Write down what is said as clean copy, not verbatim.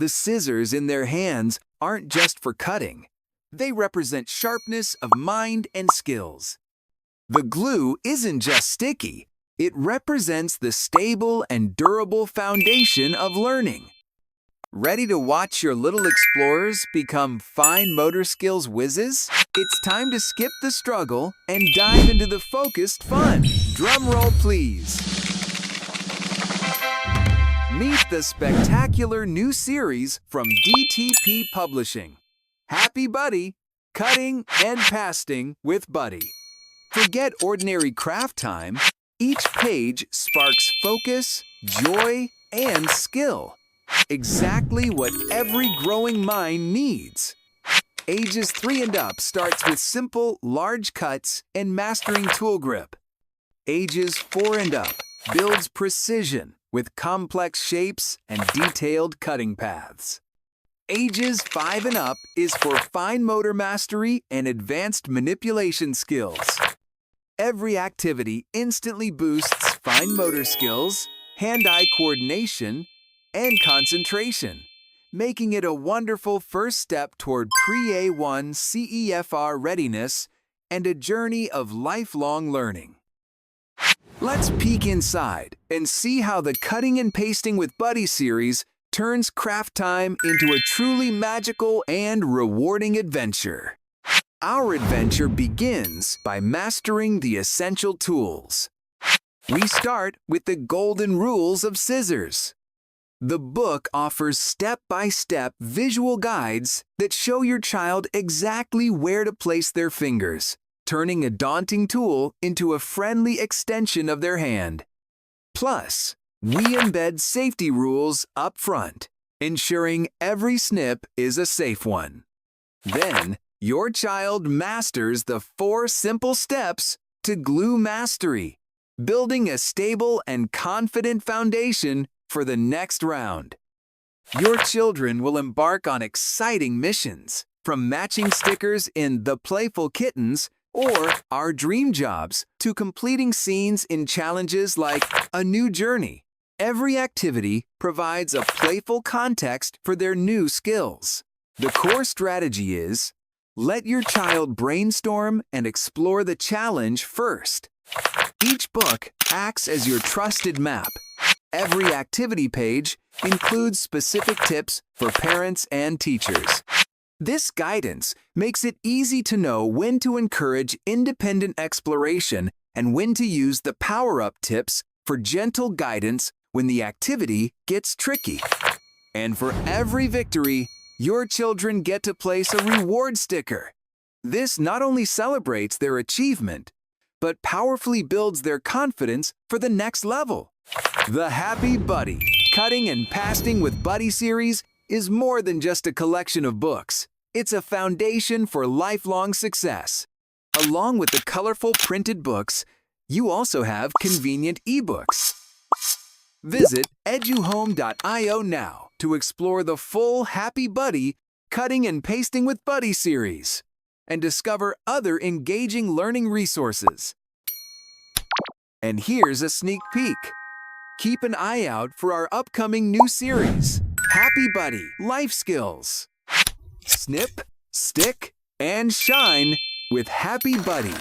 The scissors in their hands aren't just for cutting. They represent sharpness of mind and skills. The glue isn't just sticky. It represents the stable and durable foundation of learning. Ready to watch your little explorers become fine motor skills whizzes? It's time to skip the struggle and dive into the focused fun. Drum roll, please. Meet the spectacular new series from DTP Publishing. Happy Buddy, Cutting and Pasting with Buddy. Forget ordinary craft time. Each page sparks focus, joy, and skill. Exactly what every growing mind needs. Ages 3 and up starts with simple, large cuts and mastering tool grip. Ages 4 and up builds precision with complex shapes and detailed cutting paths. Ages 5 and up is for fine motor mastery and advanced manipulation skills. Every activity instantly boosts fine motor skills, hand-eye coordination, and concentration, making it a wonderful first step toward pre-A1 CEFR readiness and a journey of lifelong learning. Let's peek inside and see how the Cutting and Pasting with Buddy series turns craft time into a truly magical and rewarding adventure. Our adventure begins by mastering the essential tools. We start with the golden rules of scissors. The book offers step-by-step visual guides that show your child exactly where to place their fingers, turning a daunting tool into a friendly extension of their hand. Plus, we embed safety rules up front, ensuring every snip is a safe one. Then, your child masters the 4 simple steps to glue mastery, building a stable and confident foundation for the next round. Your children will embark on exciting missions, from matching stickers in The Playful Kittens or Our Dream Jobs to completing scenes in challenges like A New Journey. Every activity provides a playful context for their new skills. The core strategy is, let your child brainstorm and explore the challenge first. Each book acts as your trusted map. Every activity page includes specific tips for parents and teachers. This guidance makes it easy to know when to encourage independent exploration and when to use the power-up tips for gentle guidance when the activity gets tricky. And for every victory, your children get to place a reward sticker. This not only celebrates their achievement, but powerfully builds their confidence for the next level. The Happy Buddy, Cutting and Pasting with Buddy series is more than just a collection of books. It's a foundation for lifelong success. Along with the colorful printed books, you also have convenient ebooks. Visit eduhome.io now to explore the full Happy Buddy, Cutting and Pasting with Buddy series and discover other engaging learning resources. And here's a sneak peek. Keep an eye out for our upcoming new series, Happy Buddy Life Skills. Snip, stick, and shine with Happy Buddy.